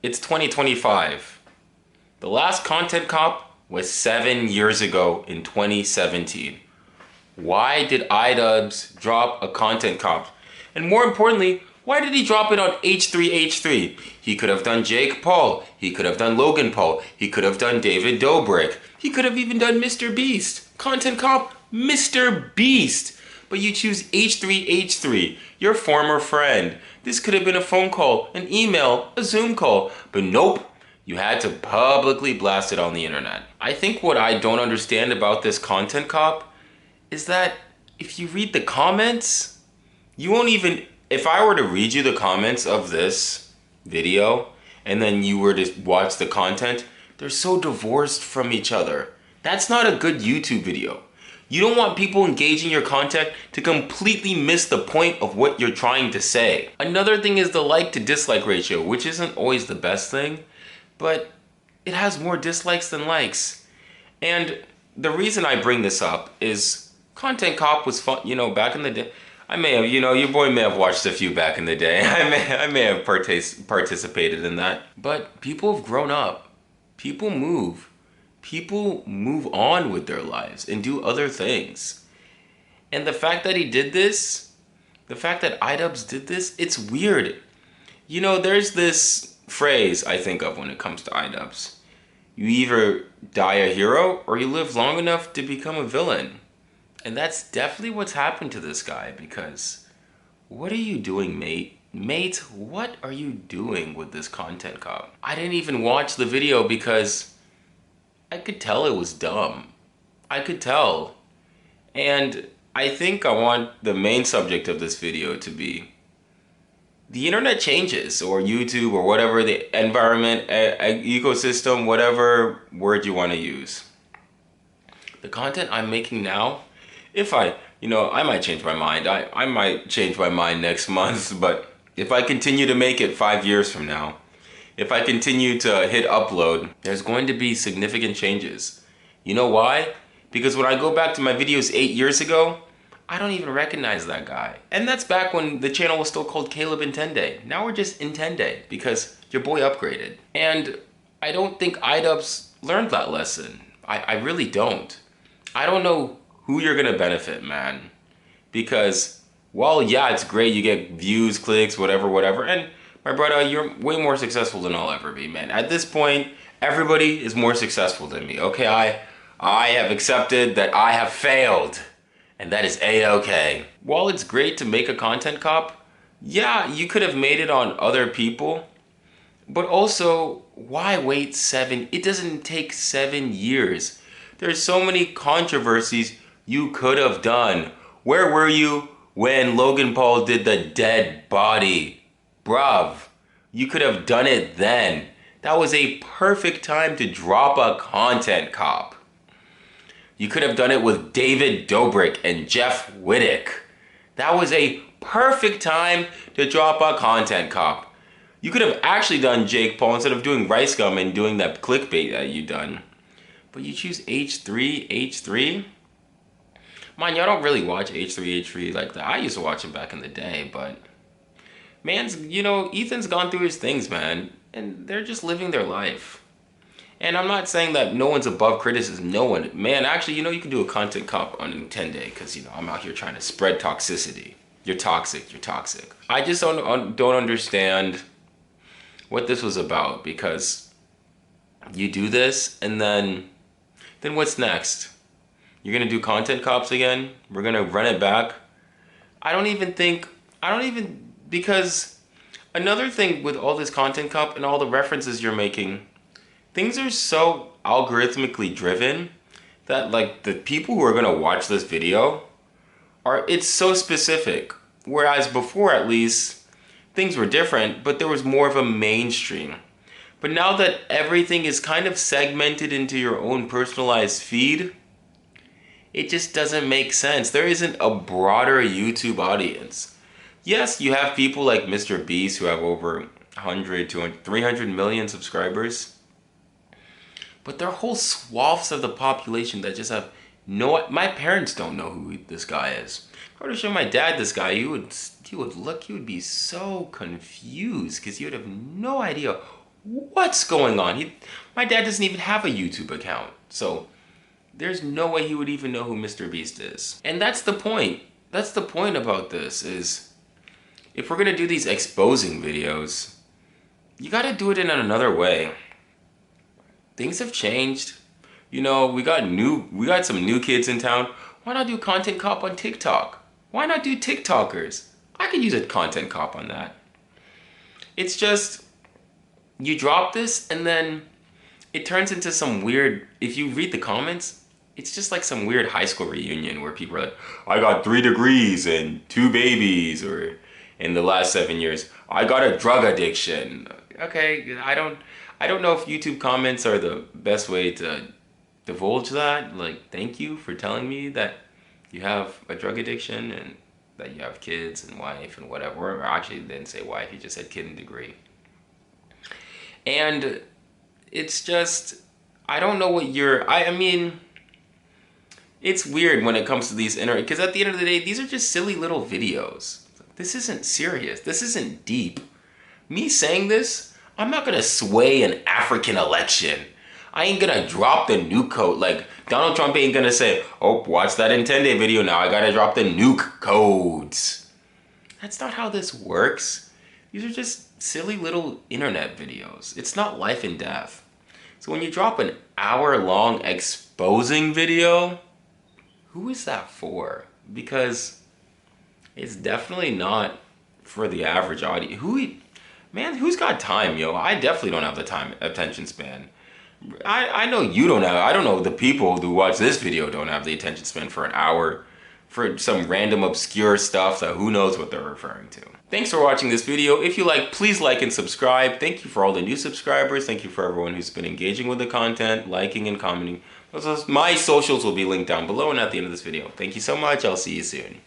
It's 2025. The last content cop was 7 years ago in 2017. Why did iDubbbz drop a content cop? And more importantly, why did he drop it on H3H3? He could have done Jake Paul. He could have done Logan Paul. He could have done David Dobrik. He could have even done Mr. Beast. Content cop, Mr. Beast. But you choose H3H3, your former friend. This could have been a phone call, an email, a Zoom call. But nope, you had to publicly blast it on the internet. I think what I don't understand about this content cop is that if you read the comments, you won't even, if I were to read you the comments of this video and then you were to watch the content, they're so divorced from each other. That's not a good YouTube video. You don't want people engaging your content to completely miss the point of what you're trying to say. Another thing is the like to dislike ratio, which isn't always the best thing, but it has more dislikes than likes. And the reason I bring this up is content cop was fun, back in the day. I may have, your boy may have watched a few back in the day. I may have participated in that. But people have grown up. People move. People move on with their lives and do other things. And the fact that he did this, the fact that iDubbbz did this, it's weird. There's this phrase I think of when it comes to iDubbbz. You either die a hero or you live long enough to become a villain. And that's definitely what's happened to this guy, because what are you doing, mate? Mate, what are you doing with this content cop? I didn't even watch the video because I could tell it was dumb. I could tell. And I think I want the main subject of this video to be the internet changes, or YouTube, or whatever the environment, ecosystem, whatever word you want to use. The content I'm making now, if I might change my mind. I might change my mind next month, but if I continue to make it 5 years from now, if I continue to hit upload, there's going to be significant changes. You know why? Because when I go back to my videos 8 years ago, I don't even recognize that guy. And that's back when the channel was still called Caleb Intende. Now we're just Intende because your boy upgraded. And I don't think iDubbbz learned that lesson. I really don't. I don't know who you're gonna benefit, man. Because, well, yeah, it's great, you get views, clicks, whatever, and my brother, you're way more successful than I'll ever be, man. At this point, everybody is more successful than me, okay? I have accepted that I have failed, and that is A-okay. While it's great to make a content cop, yeah, you could have made it on other people, but also, why wait it doesn't take 7 years. There's so many controversies you could have done. Where were you when Logan Paul did the dead body? Bruv, you could have done it then. That was a perfect time to drop a content cop. You could have done it with David Dobrik and Jeff Wittick. That was a perfect time to drop a content cop. You could have actually done Jake Paul instead of doing Rice Gum and doing that clickbait that you done. But you choose H3H3? Mind you, I don't really watch H3H3 like that. I used to watch him back in the day, but Ethan's gone through his things, man, and they're just living their life. And I'm not saying that no one's above criticism. No one. Man, actually, you can do a content cop on Nintendo because, I'm out here trying to spread toxicity. You're toxic. You're toxic. I just don't understand what this was about, because you do this and then what's next? You're going to do content cops again? We're going to run it back? Because another thing with all this content cop and all the references you're making, things are so algorithmically driven that like the people who are going to watch this video it's so specific. Whereas before, at least, things were different, but there was more of a mainstream. But now that everything is kind of segmented into your own personalized feed, it just doesn't make sense. There isn't a broader YouTube audience. Yes, you have people like Mr. Beast who have over 100, 200, 300 million subscribers. But there are whole swaths of the population that just have my parents don't know who this guy is. If I were to show my dad this guy, he would be so confused because he would have no idea What's going on? My dad doesn't even have a YouTube account. So there's no way he would even know who Mr. Beast is. And that's the point. That's the point about this is if we're gonna do these exposing videos, you gotta do it in another way. Things have changed. You know, we got some new kids in town. Why not do content cop on TikTok? Why not do TikTokers? I could use a content cop on that. It's just, you drop this and then it turns into some weird, if you read the comments, it's just like some weird high school reunion where people are like, I got 3 degrees and 2 babies, or in the last 7 years, I got a drug addiction. Okay, I don't know if YouTube comments are the best way to divulge that. Like, thank you for telling me that you have a drug addiction and that you have kids and wife and whatever. Or actually, didn't say wife, he just said kid and degree. And it's just, I don't know what I mean, it's weird when it comes to these internet, because at the end of the day, these are just silly little videos. This isn't serious. This isn't deep. Me saying this, I'm not gonna sway an African election. I ain't gonna drop the nuke code. Like, Donald Trump ain't gonna say, oh, watch that Intende video now, I gotta drop the nuke codes. That's not how this works. These are just silly little internet videos. It's not life and death. So when you drop an hour-long exposing video, who is that for? Because it's definitely not for the average audience. Who's got time, yo? I definitely don't have the attention span. I know you don't have, I don't know, the people who watch this video don't have the attention span for an hour for some random obscure stuff that who knows what they're referring to. Thanks for watching this video. If you like, please like and subscribe. Thank you for all the new subscribers. Thank you for everyone who's been engaging with the content, liking and commenting. My socials will be linked down below and at the end of this video. Thank you so much. I'll see you soon.